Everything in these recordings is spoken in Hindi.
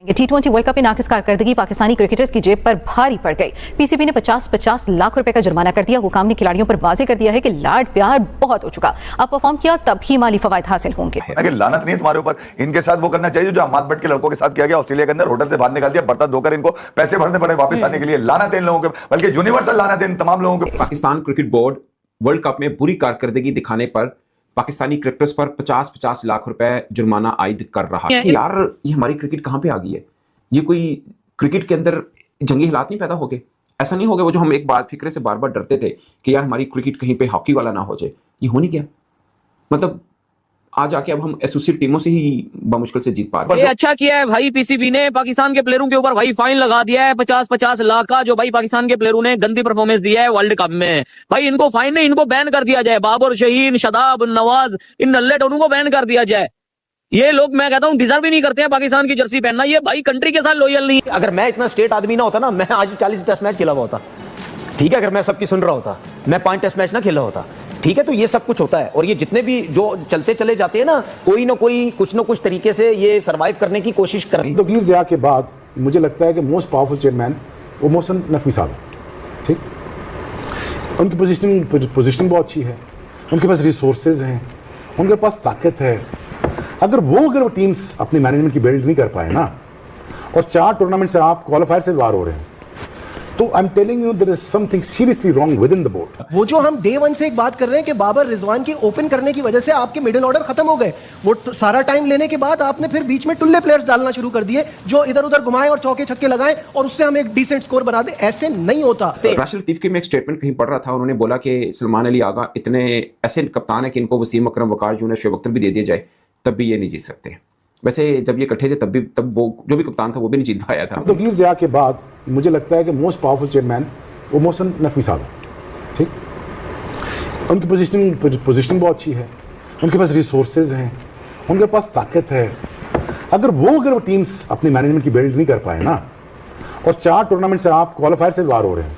T20 वर्ल्ड कप में नाकिस कारकर्दगी पाकिस्तानी क्रिकेटर्स की जेब पर भारी पड़ गई। पीसीबी ने 50-50 लाख रुपए का जुर्माना कर दिया। हुकाम ने खिलाड़ियों पर वाजे कर दिया है कि लाड प्यार बहुत हो चुका, अब परफॉर्म किया तब ही माली फवायद हासिल होंगे। अगर लानत नहीं है तुम्हारे ऊपर, इनके साथ वो करना चाहिए जो अहमद भट्ट के लड़कों के साथ किया गया ऑस्ट्रेलिया के अंदर। होटल से बाहर निकाल दिया, बर्तन धोकर इनको पैसे भरने पड़े वापस आने के लिए। लानत है इन लोगों के, बल्कि यूनिवर्सल लानत है इन तमाम लोगों के। Pakistan cricket board world cup में बुरी कारकर्दगी दिखाने पर पाकिस्तानी क्रिकेटर्स पर 50-50 लाख रुपए जुर्माना आयद कर रहा है। यार ये हमारी क्रिकेट कहां पे आ गई है? ये कोई क्रिकेट के अंदर जंगी हालात नहीं पैदा हो गए? ऐसा नहीं हो गया वो जो हम एक बात फिक्रे से बार बार डरते थे कि यार हमारी क्रिकेट कहीं पे हॉकी वाला ना हो जाए। ये हो नहीं गया। मतलब आज आके अब हम एसोसिएट टीमों से ही बमुश्किल से जीत पा रहे हैं। ये अच्छा किया है भाई पीसीबी ने, पाकिस्तान के प्लेयरों के ऊपर भाई फाइन लगा दिया है 50-50 लाख का, जो भाई पाकिस्तान के प्लेयरों ने गंदी परफॉर्मेंस दिया है वर्ल्ड कप में। भाई इनको फाइन नहीं, इनको बैन कर दिया जाए। बाबर, शहीन, शदाब, नवाज, इन नल्ले टोनों को बैन कर दिया जाए। ये लोग मैं कहता हूं डिजर्व ही नहीं करते हैं पाकिस्तान की जर्सी पहनना। ये भाई कंट्री के साथ लॉयल नहीं। अगर मैं इतना स्टेट आदमी ना होता ना, मैं आज 40 टेस्ट मैच खेला हुआ होता। ठीक है, अगर मैं सबकी सुन रहा होता, मैं 5 टेस्ट मैच ना खेला होता। ठीक है, तो ये सब कुछ होता है। और ये जितने भी जो चलते चले जाते हैं ना कोई कुछ ना कुछ तरीके से ये सर्वाइव करने की कोशिश कर रहे हैं। तौकीर ज़िया के बाद मुझे लगता है कि मोस्ट पावरफुल चेयरमैन वो मोहसिन नकवी साहब है। ठीक, उनकी पोजीशनिंग बहुत अच्छी है, उनके पास रिसोर्सेज हैं, उनके पास ताकत है। अगर वो टीम्स अपनी मैनेजमेंट की बिल्ड नहीं कर पाए ना, और 4 टूर्नामेंट से आप क्वालिफायर से बाहर हो रहे हैं, तो I am telling you there is something seriously wrong with in the board. वो जो हम डे 1 से एक बात कर रहे हैं कि बाबर रिजवान की ओपन करने की वजह से आपके मिडिल ऑर्डर खत्म हो गए। वो सारा टाइम लेने के बाद आपने फिर बीच में टुल्ले प्लेयर्स डालना शुरू कर दिए जो इधर उधर घुमाएं और चौके छक्के लगाएं और उससे हम एक डिसेंट स्कोर बना दें। ऐसे नहीं होता। राशिद लतीफ की मैं एक स्टेटमेंट कहीं पढ़ रहा था, उन्होंने बोला कि सलमान अली आगा इतने ऐसे कप्तान है कि इनको वसीम अकरम, वकार जूनियर, शोएब अख्तर भी दे दिया जाए तब भी ये नहीं जीत सकते। वैसे जब ये इकट्ठे थे तब वो जो भी कप्तान था वो भी नहीं जीत पाया था। तौकीर ज़िया के बाद मुझे लगता है कि मोस्ट पावरफुल चेयरमैन वो मोहसिन नकवी साहब है। ठीक, उनकी पोजीशनिंग बहुत अच्छी है, उनके पास रिसोर्सेज हैं, उनके पास ताकत है। अगर वो टीम्स अपनी मैनेजमेंट की बिल्ड नहीं कर पाए ना, और 4 टूर्नामेंट से आप क्वालिफायर से बाहर हो रहे हैं,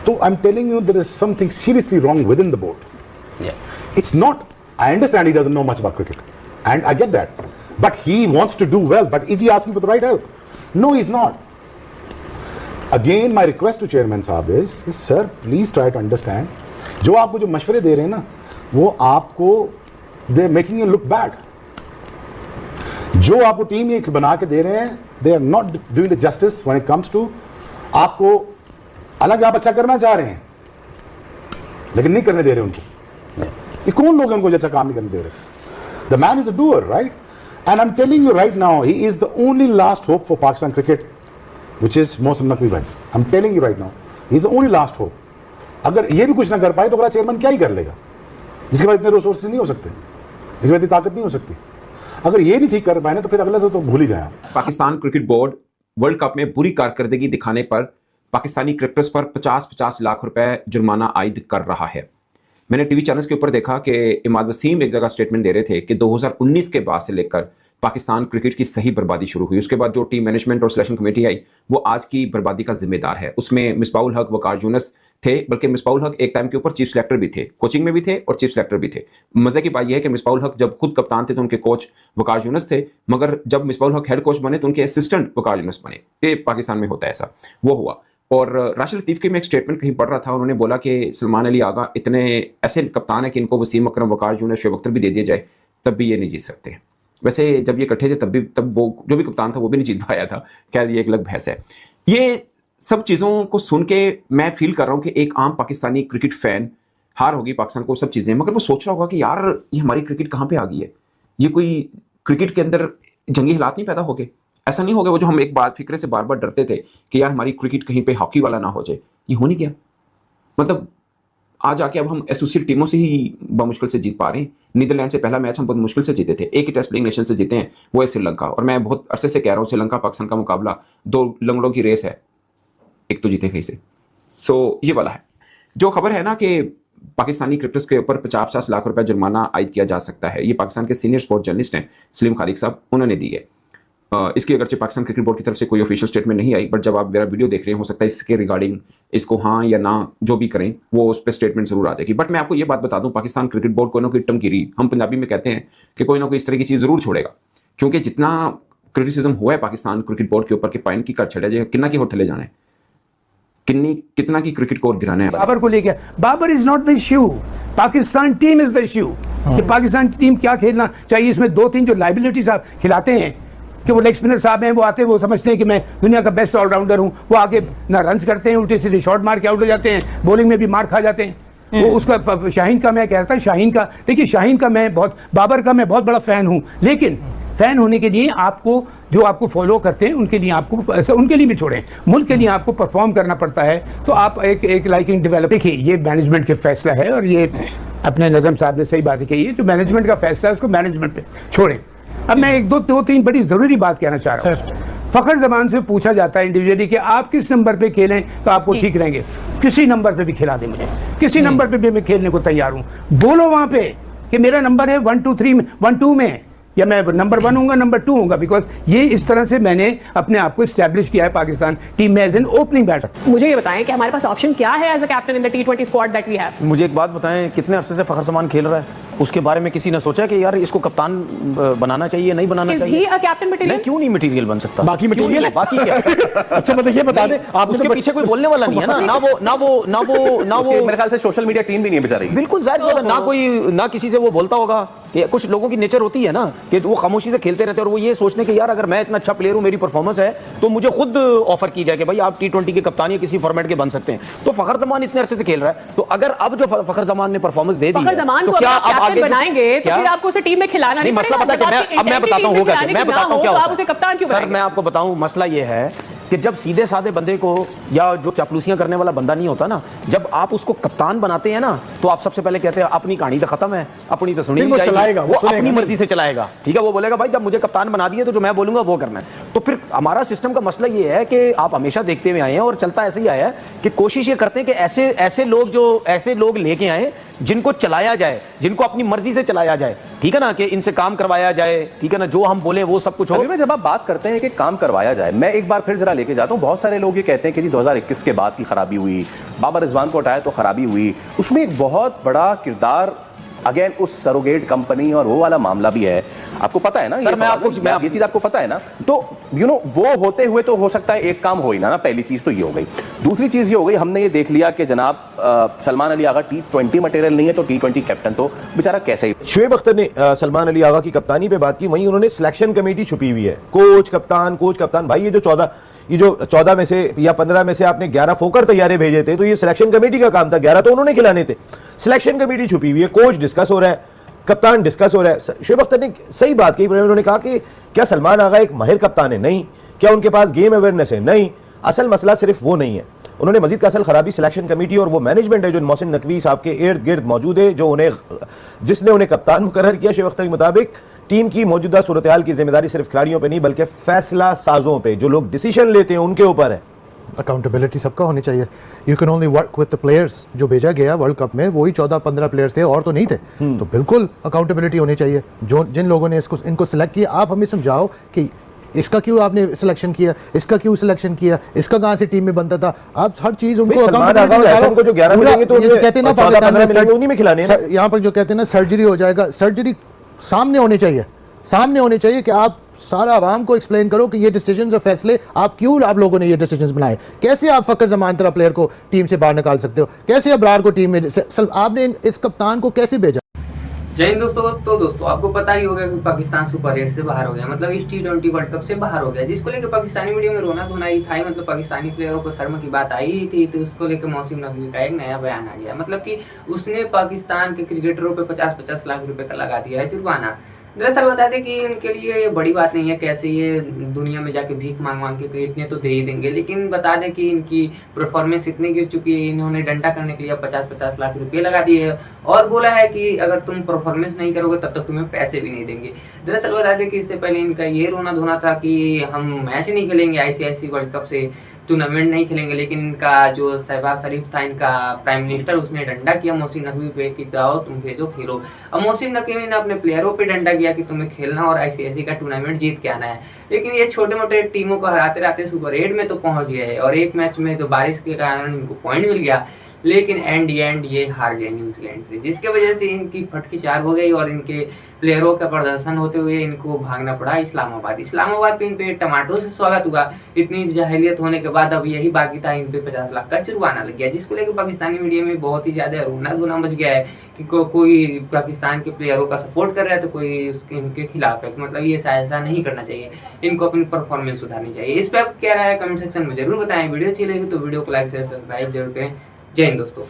तो I am telling you there is something seriously wrong with in the board. It's not, I understand he doesn't know much about cricket and I get that, but he wants to do well, but is he asking for the right help? No, he's not. Again, my request to chairman साहब is sir, please try to understand, जो आपको जो मशवरे दे रहे हैं ना, वो आपको they are making you look bad. जो आपको टीम ये बना के दे रहे हैं, they are not doing the justice when it comes to आपको अलग आप अच्छा करना चाह रहे हैं लेकिन नहीं करने दे रहे उनको। ये कौन लोग हैं उनको अच्छा काम नहीं करने दे रहे? The man is a doer, right? And I'm telling you right now, he is the only last hope for Pakistan cricket, which is Mohsin Naqvi bhai. I'm telling you right now, he is the only last hope. अगर ये भी कुछ ना कर पाए तो अगला चेयरमैन क्या ही कर लेगा, जिसके पास इतने रिसोर्सेज नहीं हो सकते, जिसके पास इतनी ताकत नहीं हो सकती। अगर ये नहीं ठीक कर पाए ना तो फिर अगला तो भूल ही जाए आप। Pakistan cricket board world cup में बुरी कारकर्दगी दिखाने पर पाकिस्तानी क्रिकेटर्स पर 50-50 लाख रुपए जुर्माना आयद कर रहा है। मैंने टीवी चैनल्स के ऊपर देखा कि इमाद वसीम एक जगह स्टेटमेंट दे रहे थे कि 2019 के बाद से लेकर पाकिस्तान क्रिकेट की सही बर्बादी शुरू हुई। उसके बाद जो टीम मैनेजमेंट और सिलेक्शन कमेटी आई वो आज की बर्बादी का जिम्मेदार है। उसमें मिसबाउल हक, वकार यूनुस थे, बल्कि मिसबाउल हक एक टाइम के ऊपर चीफ सेलेक्टर भी थे, कोचिंग में भी थे और चीफ सेलेक्टर भी थे। मजे की बात यह है कि मिसबाउल हक जब खुद कप्तान थे तो उनके कोच वकार यूनुस थे, मगर जब मिसबाउल हक हेड कोच बने तो उनके असिस्टेंट वकार यूनुस बने। ये पाकिस्तान में होता है ऐसा, वो हुआ। और राशिद लतीफ की मैं एक स्टेटमेंट कहीं पढ़ रहा था, उन्होंने बोला कि सलमान अली आगा इतने ऐसे कप्तान है कि इनको वसीम अकरम, वकार जूनियर, शोएब अख्तर भी दे दिया जाए तब भी ये नहीं जीत सकते। वैसे जब ये इकट्ठे थे तब वो जो भी कप्तान था वो भी नहीं जीत पाया था। खैर ये एक अलग बहस है। ये सब चीज़ों को सुन के मैं फील कर रहा हूँ कि एक आम पाकिस्तानी क्रिकेट फैन, हार होगी पाकिस्तान को, सब चीज़ें, मगर वो सोच रहा होगा कि यार ये हमारी क्रिकेट कहाँ पर आ गई है? ये कोई क्रिकेट के अंदर जंगी हालात नहीं पैदा हो गए? ऐसा नहीं हो गया वो जो हम एक बात फिक्रे से बार बार डरते थे कि यार हमारी क्रिकेट कहीं पे हॉकी वाला ना हो जाए। ये हो नहीं गया। मतलब आज आके अब हम एसोसिएट टीमों से ही बमुश्किल से जीत पा रहे हैं। नीदरलैंड से पहला मैच हम बहुत मुश्किल से जीते थे, एक ही टेस्ट प्लेइंग नेशन से जीते हैं, वो है श्रीलंका। और मैं बहुत अरसे से कह रहा हूँ श्रीलंका पाकिस्तान का मुकाबला 2 लंगड़ों की रेस है, एक तो जीते कहीं से। सो ये वाला है जो खबर है ना कि पाकिस्तानी क्रिकेटर्स के ऊपर 50-50 लाख रुपए जुर्माना आयद किया जा सकता है। ये पाकिस्तान के सीनियर स्पोर्ट्स जर्नलिस्ट हैं सलीम खालिक साहब, उन्होंने दी है। इसकी अगरचे पाकिस्तान क्रिकेट बोर्ड की तरफ से कोई ऑफिशियल स्टेटमेंट नहीं आई, बट जब आप मेरा वीडियो देख रहे हो सकता है इसके रिगार्डिंग इसको हाँ या ना जो भी करें वो उस पर स्टेटमेंट जरूर आ जाएगी। बट मैं आपको ये बात बता दूं, पाकिस्तान क्रिकेट बोर्ड कोई ना कोई टमकीरी, हम पंजाबी में कहते हैं कि कोई ना कोई इस तरह की चीज़ जरूर छोड़ेगा, क्योंकि जितना क्रिटिसिज्म हुआ है पाकिस्तान क्रिकेट बोर्ड के ऊपर कि पॉइंट की कर छड़े जे किन्ना की होर थले जाना है, कितना की क्रिकेट कोर गिराना है। बाबर को लेकर, Babar is not the issue, Pakistan team is the issue कि पाकिस्तान टीम क्या खेलना चाहिए। इसमें 2-3 जो लाइबिलिटीज आप खिलाते हैं कि वो लेग स्पिनर साहब हैं, वो आते हैं, वो समझते हैं कि मैं दुनिया का बेस्ट ऑलराउंडर हूं, वो आगे ना रन करते हैं, उल्टे सीधे शॉट मार के आउट हो जाते हैं, बॉलिंग में भी मार खा जाते हैं। वो उसका शाहीन का मैं कहता शाहीन का, देखिए शाहीन का मैं बहुत, बाबर का मैं बहुत बड़ा फैन हूं, लेकिन फैन होने के लिए आपको जो आपको फॉलो करते हैं उनके लिए आपको ऐसा, उनके लिए भी छोड़ें, मुल्क के लिए आपको परफॉर्म करना पड़ता है। तो आप एक लाइकिंग डेवलप, देखिए ये मैनेजमेंट के फैसला है और ये अपने नजम साहब ने सही बात कही है, जो मैनेजमेंट का फैसला है उसको मैनेजमेंट पे छोड़ें। अब मैं एक दो तीन बड़ी जरूरी बात कहना चाह रहा हूँ। फखर जमान से पूछा जाता है इंडिविजुअली कि आप किस नंबर पे खेलें तो आपको ठीक रहेंगे, किसी नंबर पे भी खिला दें मुझे, किसी नंबर पे भी मैं खेलने को तैयार हूँ। बोलो वहां पे कि मेरा नंबर है 1 2 3 1 2 में, या मैं नंबर 1 हूँ नंबर 2 हूँ, बिकॉज ये इस तरह से मैंने अपने आप को स्टैब्लिश किया है पाकिस्तान टीम में एज एन ओपनिंग बैटर। मुझे ये बताएं कि हमारे पास ऑप्शन क्या है as a captain in the T20 squad that we have. मुझे एक बात बताएं, कितने अरसे से फखर जमान खेल रहा है, उसके बारे में किसी ने सोचा कि यार इसको कप्तान बनाना चाहिए, नहीं बनाना Is he चाहिए? a captain material? नहीं, क्यों नहीं मटेरियल बन सकता? बाकी मटेरियल है, बाकी क्या? अच्छा मतलब ये बता दें आप, उसके पीछे कोई बोलने वाला नहीं है ना, ना वो मेरे ख्याल से सोशल मीडिया टीम भी नहीं है बेचारी। बिल्कुल जाहिर बात है, ना कोई ना किसी से वो बोलता होगा कि कुछ लोगों की नेचर होती है ना कि वो खामोशी से खेलते रहते हैं और वो ये सोचने कि यार अगर मैं इतना अच्छा प्लेयर हूं, मेरी परफॉर्मेंस है, तो मुझे खुद ऑफर की जाए कि भाई आप T20 के कप्तान या किसी फॉर्मेट के बन सकते हैं। तो फखर जमान इतने अरसे से खेल रहा है, तो अगर अब जो फखर जमान ने परफॉर्मेंस दे दी फखर जमान को तो क्या आप आप आगे बनाएंगे तो फिर आपको उसे टीम में खिलाना नहीं मसला पड़ेगा। पता है, मैं बताता हूँ होगा क्या, मैं बताता हूँ क्या आप उसे कप्तान क्यों सर, बनाएंगे? मैं आपको बताऊं मसला ये है कि जब सीधे साधे बंदे को या जो चापलूसियां करने वाला बंदा नहीं होता ना, जब आप उसको कप्तान बनाते हैं ना, तो आप सबसे पहले कहते हैं अपनी कहानी तो खत्म है, अपनी तो सुनी नहीं जाएगी, चलाएगा, वो अपनी मर्जी से चलाएगा, ठीक है। वो बोलेगा भाई जब मुझे कप्तान बना दिए तो जो मैं बोलूंगा वो करना है। तो फिर हमारा सिस्टम का मसला ये है कि आप हमेशा देखते हुए आए हैं और चलता ऐसे ही आया है कि कोशिश ये करते हैं कि ऐसे लोग लेके आए जिनको चलाया जाए, जिनको अपनी मर्जी से चलाया जाए, ठीक है ना, कि इनसे काम करवाया जाए, ठीक है ना, जो हम बोले वो सब कुछ हो। में जब आप बात करते हैं कि काम करवाया जाए, मैं एक बार फिर जरा लेके जाता हूं। बहुत सारे लोग ये कहते हैं कि जी 2021 के बाद की खराबी हुई, बाबर रिजवान को हटाया तो खराबी हुई, उसमें एक बहुत बड़ा किरदार अगेन उस सरोगेट कंपनी और वो वाला मामला भी है, आपको पता है ना सर, ये चीज आपको पता है ना। तो वो होते हुए तो हो सकता है एक काम हो ही ना, पहली चीज तो ये हो गई। दूसरी चीज ये हो गई, हमने ये देख लिया कि जनाब सलमान अली आगा T20 मटेरियल नहीं है तो T20 कैप्टन तो बेचारा कैसे ही। शुएब अख्तर ने सलमान अली आगा की कप्तानी पे बात की, वहीं उन्होंने सिलेक्शन कमेटी छुपी हुई है, कोच कप्तान भाई ये जो 14 में से या 15 में से आपने 11 फोकर तैयारे भेजे थे, तो ये सिलेक्शन कमेटी का काम था, 11 तो उन्होंने खिलाने थे। सिलेक्शन कमेटी छुपी हुई है, कोच डिस्कस हो रहा है, कप्तान डिस्कस हो रहा है। शुएब अख्तर ने सही बात की, उन्होंने कहा कि क्या सलमान आगा एक माहिर कप्तान है? नहीं। क्या उनके पास गेम अवेयरनेस है? नहीं। असल मसला सिर्फ वो नहीं है। उन्होंने मजीद का असल खराबी सिलेक्शन कमेटी और वो मैनेजमेंट है जो मोहसिन नकवी साहब के इर्द गिर्द मौजूद है, जिसने उन्हें कप्तान मुकर्रर किया। शुएब अख्तर के मुताबिक टीम की मौजूदा सूरत हाल की जिम्मेदारी सिर्फ खिलाड़ियों पे नहीं बल्कि फैसला साजों पे, जो लोग डिसीजन लेते हैं उनके ऊपर है। अकाउंटेबिलिटी सबका होनी चाहिए। You can only work with the players. जो भेजा गया वर्ल्ड कप में वही 14-15 प्लेयर्स थे और तो नहीं थे, तो बिल्कुल अकाउंटेबिलिटी होनी चाहिए। जो जिन लोगों ने इनको सिलेक्ट किया, आप हमें समझाओ कि इसका क्यों आपने सिलेक्शन किया, इसका क्यों सिलेक्शन किया, इसका कहां से टीम में बनता था। आप हर चीज उनको को जो 11 मिलेंगे तो कहते हैं ना 14-15 मिलेंगे उन्हीं में खिलाने हैं। यहाँ पर जो कहते हैं ना सर्जरी हो जाएगा, सर्जरी सामने होनी चाहिए कि आप सारा आवाम को एक्सप्लेन करो कि ये डिसीजंस और फैसले आप लोगों ने ये डिसीजंस बनाए। कैसे आप फकर जमान तरह प्लेयर को टीम से बाहर निकाल सकते हो? कैसे अबरार को टीम में, आपने इस कप्तान को कैसे भेजा? जय हिंद दोस्तों। तो दोस्तों आपको पता ही होगा कि पाकिस्तान सुपर 8 से बाहर हो गया, मतलब इस T20 वर्ल्ड कप से बाहर हो गया, जिसको लेकर पाकिस्तानी मीडिया में रोना धोना ही था। मतलब पाकिस्तानी प्लेयरों को शर्म की बात आई ही थी, तो उसको लेकर मौसम नकवी का एक नया बयान आ गया। मतलब कि उसने पाकिस्तान के क्रिकेटरों पे 50-50 लाख रुपए का लगा दिया है जुर्माना। दरअसल बता दें कि इनके लिए ये बड़ी बात नहीं है, कैसे ये दुनिया में जाके भीख मांग के इतने तो दे ही देंगे, लेकिन बता दें कि इनकी परफॉर्मेंस इतनी गिर चुकी है, इन्होंने डंडा करने के लिए 50-50 लाख रुपए लगा दिए है और बोला है कि अगर तुम परफॉर्मेंस नहीं करोगे तब तक तुम्हें पैसे भी नहीं देंगे। दरअसल बता दें कि इससे पहले इनका ये रोना धोना था कि हम मैच नहीं खेलेंगे, ICIC वर्ल्ड कप से टूर्नामेंट नहीं खेलेंगे, लेकिन इनका जो शहबाज शरीफ था, इनका प्राइम मिनिस्टर, उसने डंडा किया मौसिम नकवी पे कि जाओ तुम भेजो खेलो। अब मौसिम नकवी ने अपने प्लेयरों पे डंडा किया कि तुम्हें खेलना और ICIC का टूर्नामेंट जीत के आना है, लेकिन ये छोटे मोटे टीमों को हराते रहते सुपर 8 में तो पहुंच गए और एक मैच में तो बारिश के कारण इनको पॉइंट मिल गया, लेकिन एंड ये हार गए न्यूजीलैंड से, जिसके वजह से इनकी फटकी 4 हो गई और इनके प्लेयरों का प्रदर्शन होते हुए इनको भागना पड़ा इस्लामाबाद पे इन पे टमाटो से स्वागत हुआ। इतनी जाहिलियत होने के बाद अब यही बाकी था, इन पे 50 लाख का जुर्माना लग गया, जिसको लेकर पाकिस्तानी मीडिया में बहुत ही ज्यादा रोना धोना मच गया है कि कोई पाकिस्तान के प्लेयरों का सपोर्ट कर रहा है तो कोई इनके खिलाफ है। मतलब ये ऐसा नहीं करना चाहिए, इनको अपनी परफॉर्मेंस सुधारनी चाहिए। इस पर आप क्या राय है कमेंट सेक्शन में जरूर बताएं। वीडियो अच्छी लगी तो वीडियो को लाइक शेयर सब्सक्राइब जरूर करें। जय हिंद दोस्तों।